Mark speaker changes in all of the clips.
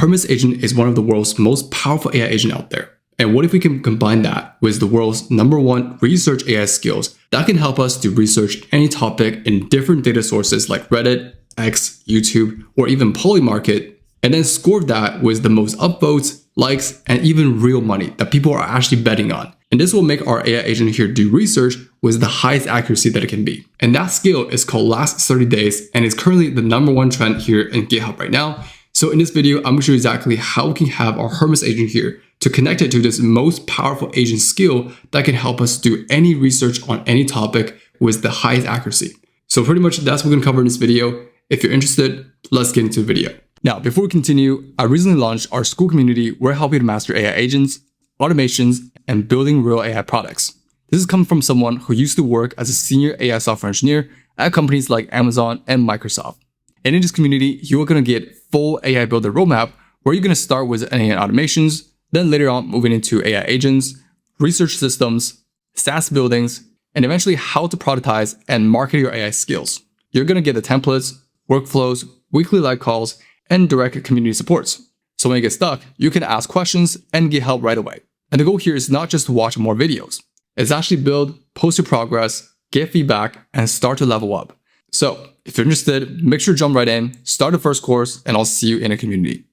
Speaker 1: Hermes Agent is one of the world's most powerful AI agent out there. And what if we can combine that with the world's #1 research AI skills that can help us to research any topic in different data sources like Reddit, X, YouTube, or even Polymarket, and then score that with the most upvotes, likes, and even real money that people are actually betting on. And this will make our AI agent here do research with the highest accuracy that it can be. And that skill is called Last 30 Days and is currently the #1 trend here in GitHub right now. So in this video, I'm going to show you exactly how we can have our Hermes agent here to connect it to this most powerful agent skill that can help us do any research on any topic with the highest accuracy. So pretty much that's what we're going to cover in this video. If you're interested, let's get into the video. Now, before we continue, I recently launched our school community where I help you to master AI agents, automations, and building real AI products. This is coming from someone who used to work as a senior AI software engineer at companies like Amazon and Microsoft. And in this community, you are going to get full AI builder roadmap where you're going to start with AI automations, then later on moving into AI agents, research systems, SaaS buildings, and eventually how to productize and market your AI skills. You're going to get the templates, workflows, weekly live calls, and direct community supports. So when you get stuck, you can ask questions and get help right away. And the goal here is not just to watch more videos. It's actually build, post your progress, get feedback, and start to level up. So if you're interested, make sure to jump right in, start the first course, and I'll see you in the community.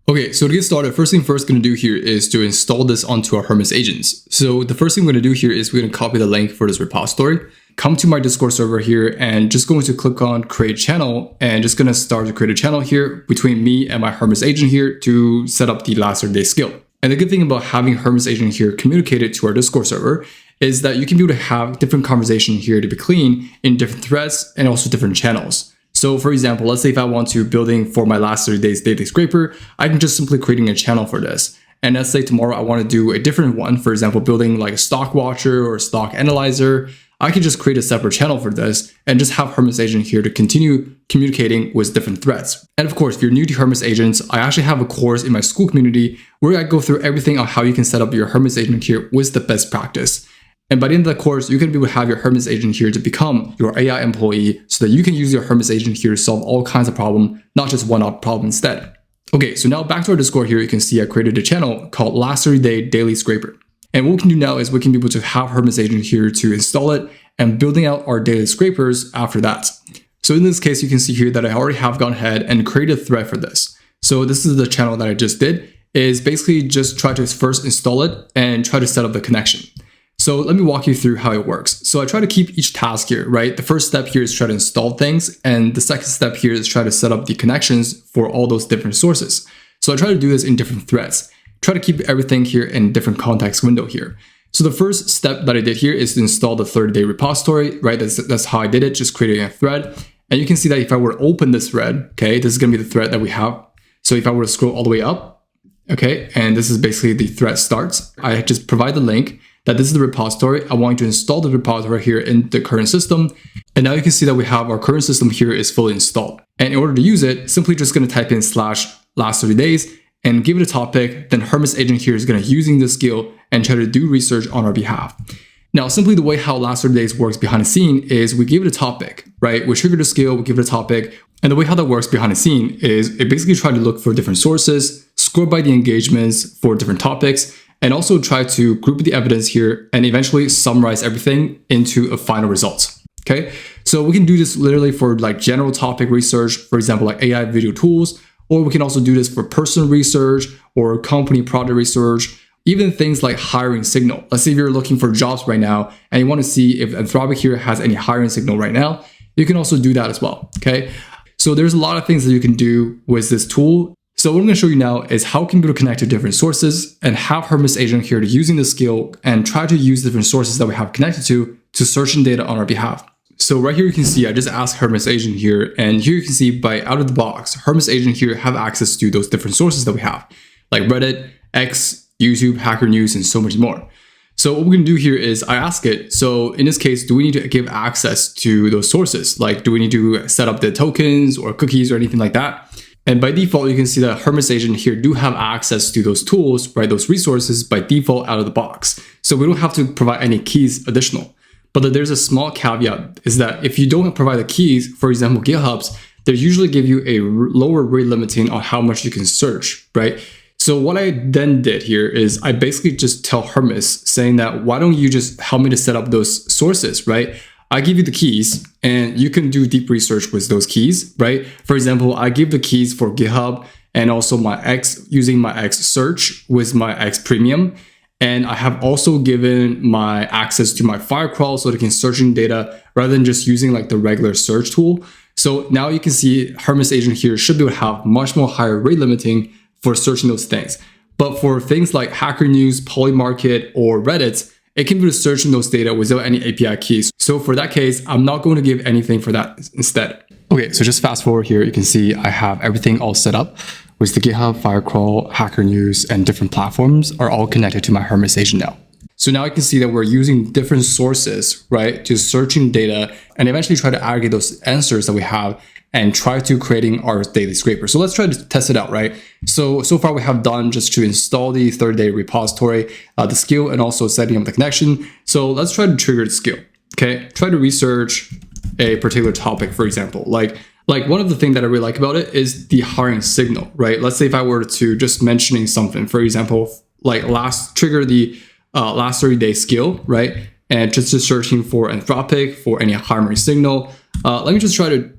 Speaker 1: Okay, so to get started, first thing first going to do here is to install this onto our Hermes agents. So the first thing we're going to do here is we're going to copy the link for this repository, come to my Discord server here, and just going to click on create channel, and just going to start to create a channel here between me and my Hermes agent here to set up the last 30 day skill. And the good thing about having Hermes agent here communicated to our Discord server is that you can be able to have different conversation here to be clean in different threads and also different channels. So for example, let's say if I want to building for my last 30 days daily scraper, I can just simply creating a channel for this. And let's say tomorrow I want to do a different one, for example, building like a stock watcher or a stock analyzer. I can just create a separate channel for this and just have Hermes agent here to continue communicating with different threads. And of course, if you're new to Hermes agents, I actually have a course in my school community where I go through everything on how you can set up your Hermes agent here with the best practice. And by the end of the course, you can be able to have your Hermes agent here to become your AI employee so that you can use your Hermes agent here to solve all kinds of problems, not just one-off problem instead. Okay, so now back to our Discord here, you can see I created a channel called Last 30 Day Daily Scraper. And what we can do now is we can be able to have Hermes agent here to install it and building out our daily scrapers after that. So in this case, you can see here that I already have gone ahead and created a thread for this. So this is the channel that I just did, is basically just try to first install it and try to set up the connection. So let me walk you through how it works. So I try to keep each task here, right? The first step here is try to install things. And the second step here is try to set up the connections for all those different sources. So I try to do this in different threads. Try to keep everything here in different context window here. So the first step that I did here is to install the 30-day repository, right? That's how I did it, just creating a thread. And you can see that if I were to open this thread, okay, this is going to be the thread that we have. So if I were to scroll all the way up, okay, and this is basically the thread starts. I just provide the link that this is the repository. I want you to install the repository here in the current system. And now you can see that we have our current system here is fully installed. And in order to use it, simply just going to type in /last 30 days and give it a topic. Then Hermes agent here is going to using this skill and try to do research on our behalf. Now, simply the way how last 30 days works behind the scene is we give it a topic, right? We trigger the skill, we give it a topic. And the way how that works behind the scene is it basically try to look for different sources, score by the engagements for different topics, and also try to group the evidence here and eventually summarize everything into a final result. Okay, so we can do this literally for like general topic research, for example, like AI video tools, or we can also do this for personal research or company product research, even things like hiring signal. Let's say if you're looking for jobs right now and you want to see if Anthropic here has any hiring signal right now, you can also do that as well. Okay, so there's a lot of things that you can do with this tool. So what I'm going to show you now is how can people connect to different sources and have Hermes agent here to using the skill and try to use different sources that we have connected to search in data on our behalf. So right here you can see I just asked Hermes agent here, and here you can see by out of the box, Hermes agent here have access to those different sources that we have, like Reddit, X, YouTube, Hacker News, and so much more. So what we're going to do here is I ask it, so in this case, do we need to give access to those sources? Like, do we need to set up the tokens or cookies or anything like that? And by default, you can see that Hermes agent here do have access to those tools, right? Those resources by default out of the box. So we don't have to provide any keys additional. But there's a small caveat is that if you don't provide the keys, for example, GitHubs, they usually give you a lower rate limiting on how much you can search, right? So what I then did here is I basically just tell Hermes saying that, why don't you just help me to set up those sources, right? I give you the keys and you can do deep research with those keys, right? For example, I give the keys for GitHub and also my X, using my X search with my X premium. And I have also given my access to my Firecrawl so they can search in data rather than just using like the regular search tool. So now you can see Hermes Agent here should be able to have much more higher rate limiting for searching those things. But for things like Hacker News, Polymarket, or Reddit, it can be searching those data without any API keys. So for that case, I'm not going to give anything for that instead. Okay, so just fast forward here, you can see I have everything all set up with the GitHub, Firecrawl, Hacker News, and different platforms are all connected to my Hermes Agent now. So now you can see that we're using different sources, right, to searching data and eventually try to aggregate those answers that we have and try to creating our daily scraper. So let's try to test it out, right? So far we have done just to install the 30-day repository, the skill, and also setting up the connection. So let's try to trigger the skill, okay? Try to research a particular topic, for example. Like one of the things that I really like about it is the hiring signal, right? Let's say if I were to just mentioning something, for example, like trigger the last 30-day skill, right? And just searching for Anthropic for any hiring signal. Let me just try to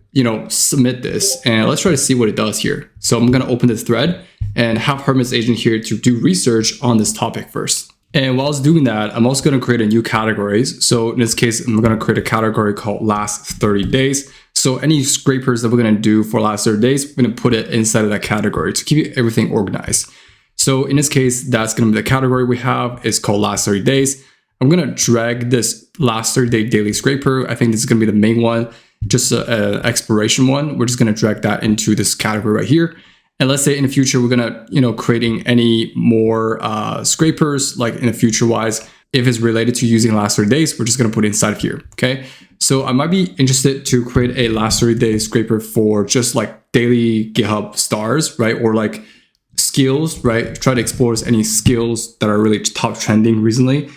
Speaker 1: submit this and let's try to see what it does here. So I'm going to open this thread and have Hermes Agent here to do research on this topic first. And while I was doing that, I'm also going to create a new categories. So in this case, I'm going to create a category called last 30 days. So any scrapers that we're going to do for last 30 days, we're going to put it inside of that category to keep everything organized. So in this case, that's going to be the category we have. It's called last 30 days. I'm going to drag this last 30-day daily scraper. I think this is going to be the main one, just an expiration one. We're just going to drag that into this category right here. And let's say in the future, we're going to, creating any more scrapers, like in the future wise, if it's related to using last 30 days, we're just going to put it inside of here. Okay. So I might be interested to create a last 30-day scraper for just like daily GitHub stars, right? Or like skills, right? Try to explore any skills that are really top trending recently,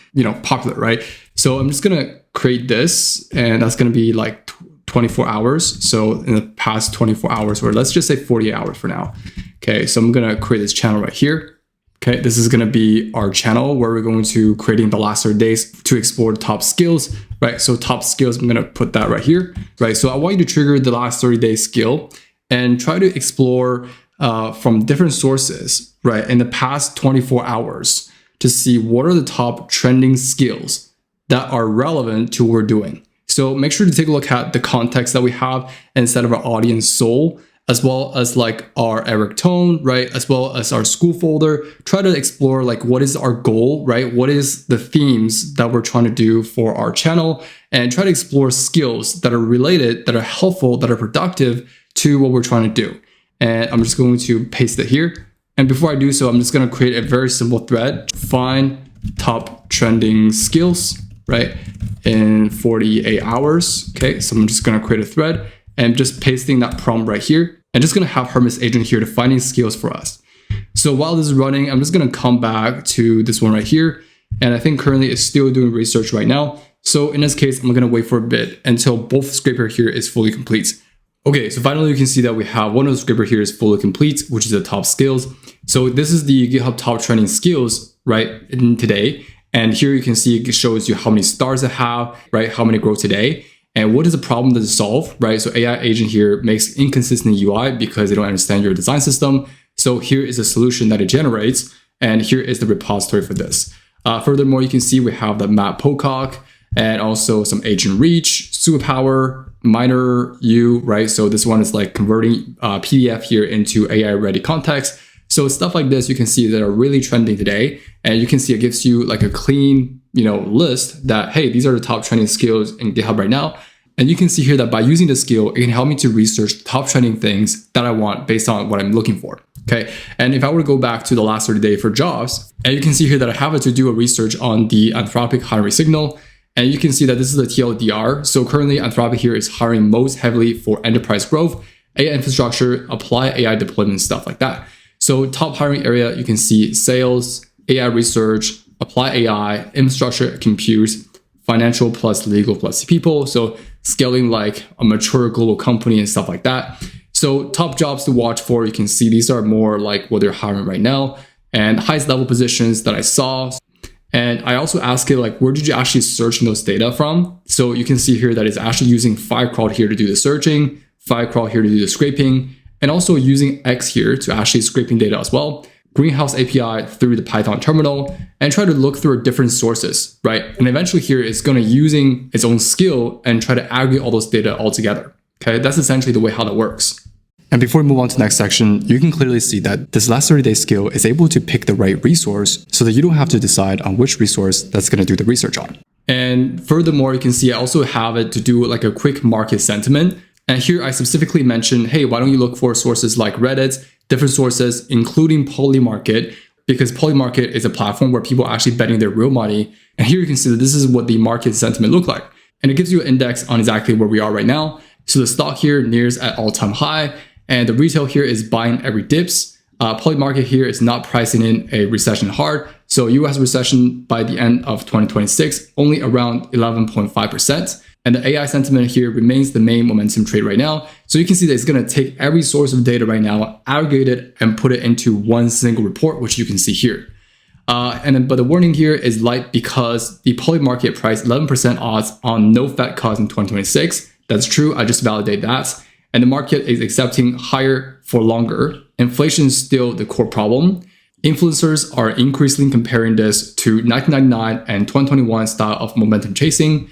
Speaker 1: popular, right? So I'm just going to create this and that's going to be like 24 hours. So in the past 24 hours, or let's just say 48 hours for now. Okay, so I'm going to create this channel right here. Okay, this is going to be our channel where we're going to creating the last 30 days to explore top skills, right? So top skills, I'm going to put that right here, right? So I want you to trigger the last 30-day skill and try to explore from different sources, right? In the past 24 hours to see what are the top trending skills that are relevant to what we're doing. So make sure to take a look at the context that we have instead of our audience soul, as well as like our Eric tone, right? As well as our school folder. Try to explore like what is our goal, right? What is the themes that we're trying to do for our channel, and try to explore skills that are related, that are helpful, that are productive to what we're trying to do. And I'm just going to paste it here. And before I do so, I'm just going to create a very simple thread. Find top trending skills, right? In 48 hours. Okay, so I'm just going to create a thread and just pasting that prompt right here. And just going to have Hermes Agent here to finding skills for us. So while this is running, I'm just going to come back to this one right here. And I think currently it's still doing research right now. So in this case, I'm going to wait for a bit until both scraper here is fully complete. Okay, so finally you can see that we have one of the scraper here is fully complete, which is the top skills. So this is the GitHub top trending skills, right, in today. And here you can see it shows you how many stars it have, right, how many grow today, and what is the problem that it solve, right? So AI agent here makes inconsistent UI because they don't understand your design system. So here is a solution that it generates, and here is the repository for this. Furthermore, you can see we have the map pocock and also some agent reach, superpower, minor U, right? So this one is like converting PDF here into AI ready context. So stuff like this, you can see that are really trending today. And you can see it gives you like a clean, list that, hey, these are the top trending skills in GitHub right now. And you can see here that by using the skill, it can help me to research top trending things that I want based on what I'm looking for. Okay. And if I were to go back to the last 30 day for jobs, and you can see here that I have to do a research on the Anthropic hiring signal. And you can see that this is the TLDR. So currently Anthropic here is hiring most heavily for enterprise growth, AI infrastructure, apply AI deployment, stuff like that. So top hiring area, you can see sales, AI research, apply AI, infrastructure, compute, financial plus legal plus people. So scaling like a mature global company and stuff like that. So top jobs to watch for, you can see these are more like what they're hiring right now, and highest level positions that I saw. And I also ask it like, where did you actually search those data from? So you can see here that it's actually using Firecrawl here to do the searching, Firecrawl here to do the scraping, and also using X here to actually scraping data as well. Greenhouse API through the Python terminal, and try to look through different sources, right? And eventually here it's going to using its own skill and try to aggregate all those data all together. Okay, that's essentially the way how that works. And before we move on to the next section, you can clearly see that this last 30-day skill is able to pick the right resource so that you don't have to decide on which resource that's going to do the research on. And furthermore, you can see I also have it to do like a quick market sentiment. And here I specifically mentioned, hey, why don't you look for sources like Reddit, different sources, including Polymarket, because Polymarket is a platform where people are actually betting their real money. And here you can see that this is what the market sentiment look like. And it gives you an index on exactly where we are right now. So the stock here nears at all-time high, and the retail here is buying every dips. Polymarket here is not pricing in a recession hard. So US recession by the end of 2026, only around 11.5%. And the AI sentiment here remains the main momentum trade right now. So you can see that it's going to take every source of data right now, aggregate it, and put it into one single report, which you can see here. But the warning here is light because the Polymarket price 11% odds on no Fed cuts in 2026. That's true. I just validate that. And the market is accepting higher for longer. Inflation is still the core problem. Influencers are increasingly comparing this to 1999 and 2021 style of momentum chasing.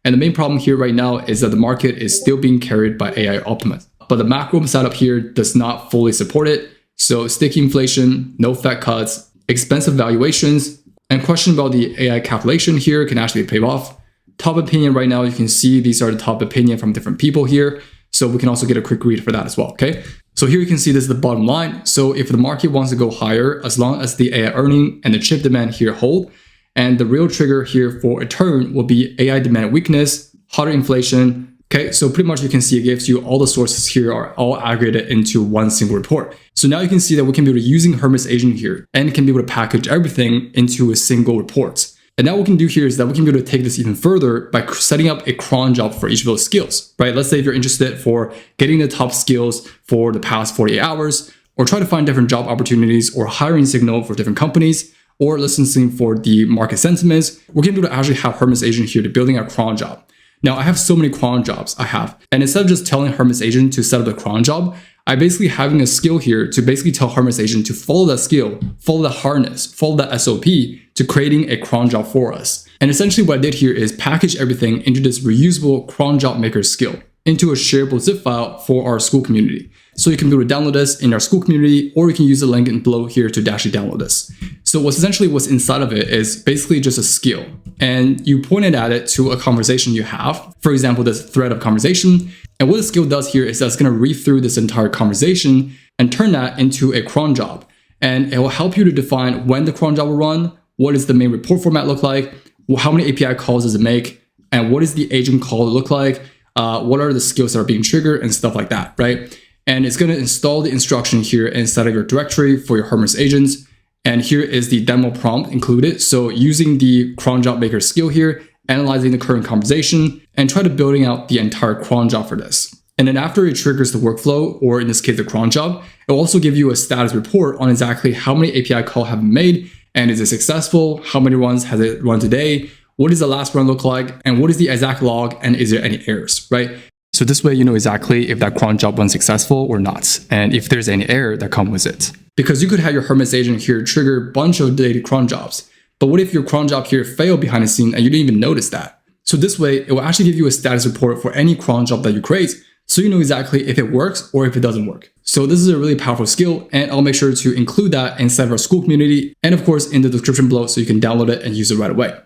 Speaker 1: And the main problem here right now is that the market is still being carried by AI optimists. But the macro setup here does not fully support it. So sticky inflation, no Fed cuts, expensive valuations, and question about the AI calculation here can actually pay off. Top opinion right now, you can see these are the top opinion from different people here. So we can also get a quick read for that as well, okay? So here you can see this is the bottom line. So if the market wants to go higher, as long as the AI earning and the chip demand here hold, and the real trigger here for a turn will be AI demand weakness, hotter inflation. Okay, so pretty much you can see it gives you all the sources here are all aggregated into one single report. So now you can see that we can be able to using Hermes Agent here and can be able to package everything into a single report. And now what we can do here is that we can be able to take this even further by setting up a cron job for each of those skills, right? Let's say if you're interested for getting the top skills for the past 48 hours, or try to find different job opportunities or hiring signal for different companies, or listening for the market sentiments, we're going to be able to actually have Hermes Agent here to building a cron job. Now I have so many cron jobs I have, and instead of just telling Hermes Agent to set up the cron job, I basically having a skill here to basically tell Hermes Agent to follow that skill, follow that harness, follow that SOP to creating a cron job for us. And essentially what I did here is package everything into this reusable cron job maker skill into a shareable zip file for our school community. So you can be able to download this in our school community, or you can use the link below here to actually download this. So what's inside of it is basically just a skill, and you point it at it to a conversation you have. For example, this thread of conversation. And what the skill does here is that it's going to read through this entire conversation and turn that into a cron job. And it will help you to define when the cron job will run, what does the main report format look like, how many API calls does it make, and what does the agent call look like, what are the skills that are being triggered and stuff like that, right? And it's going to install the instruction here inside of your directory for your Hermes agents. And here is the demo prompt included. So using the cron job maker skill here, analyzing the current conversation, and try to building out the entire cron job for this. And then after it triggers the workflow, or in this case, the cron job, it will also give you a status report on exactly how many API calls have been made, and is it successful? How many runs has it run today? What does the last run look like? And what is the exact log? And is there any errors, right? So this way, you know exactly if that cron job was successful or not, and if there's any error that comes with it. Because you could have your Hermes agent here trigger a bunch of daily cron jobs. But what if your cron job here failed behind the scene and you didn't even notice that? So this way, it will actually give you a status report for any cron job that you create, so you know exactly if it works or if it doesn't work. So this is a really powerful skill, and I'll make sure to include that inside of our school community, and of course in the description below so you can download it and use it right away.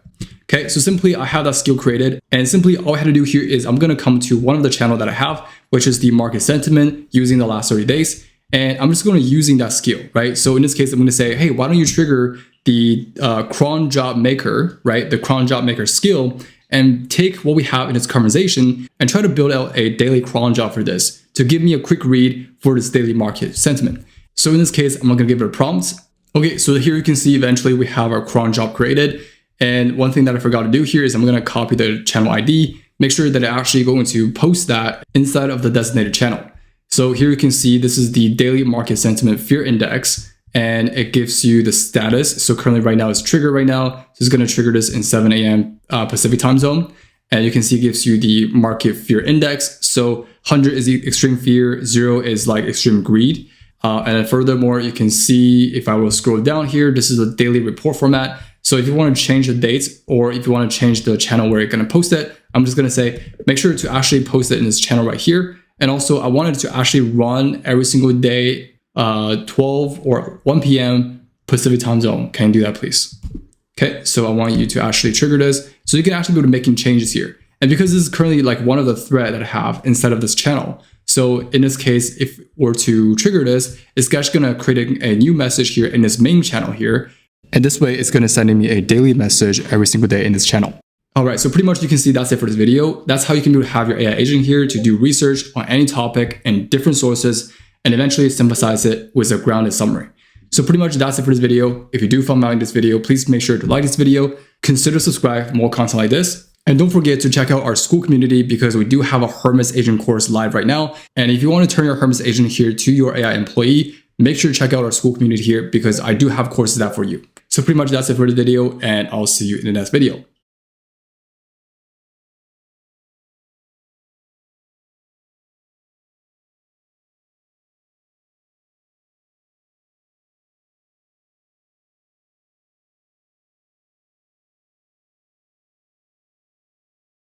Speaker 1: Okay, so simply I have that skill created, and simply all I had to do here is I'm going to come to one of the channel that I have, which is the market sentiment using the last 30 days. And I'm just going to using that skill, right? So in this case, I'm going to say, hey, why don't you trigger the cron job maker, right? The cron job maker skill, and take what we have in this conversation and try to build out a daily cron job for this to give me a quick read for this daily market sentiment. So in this case, I'm going to give it a prompt. Okay, so here you can see eventually we have our cron job created. And one thing that I forgot to do here is I'm going to copy the channel ID, make sure that I'm actually going to post that inside of the designated channel. So here you can see this is the daily market sentiment fear index, and it gives you the status. So currently right now it's triggered right now. So it's going to trigger this in 7 a.m. Pacific time zone. And you can see it gives you the market fear index. So 100 is the extreme fear, 0 is like extreme greed. And then furthermore, you can see if I will scroll down here, this is a daily report format. So if you want to change the dates or if you want to change the channel where you're going to post it, I'm just going to say, make sure to actually post it in this channel right here. And also I wanted to actually run every single day, 12 or 1 p.m. Pacific time zone. Can you do that, please? Okay, so I want you to actually trigger this. So you can actually go to making changes here. And because this is currently like one of the thread that I have inside of this channel. So in this case, if we're to trigger this, it's actually going to create a new message here in this main channel here. And this way it's going to send me a daily message every single day in this channel. All right, so pretty much you can see that's it for this video. That's how you can have your AI agent here to do research on any topic and different sources and eventually synthesize it with a grounded summary. So pretty much that's it for this video. If you do find value in this video, please make sure to like this video, consider subscribe for more content like this. And don't forget to check out our school community because we do have a Hermes Agent course live right now. And if you want to turn your Hermes Agent here to your AI employee, make sure to check out our school community here because I do have courses out for you. So pretty much that's it for the video and I'll see you in the next video.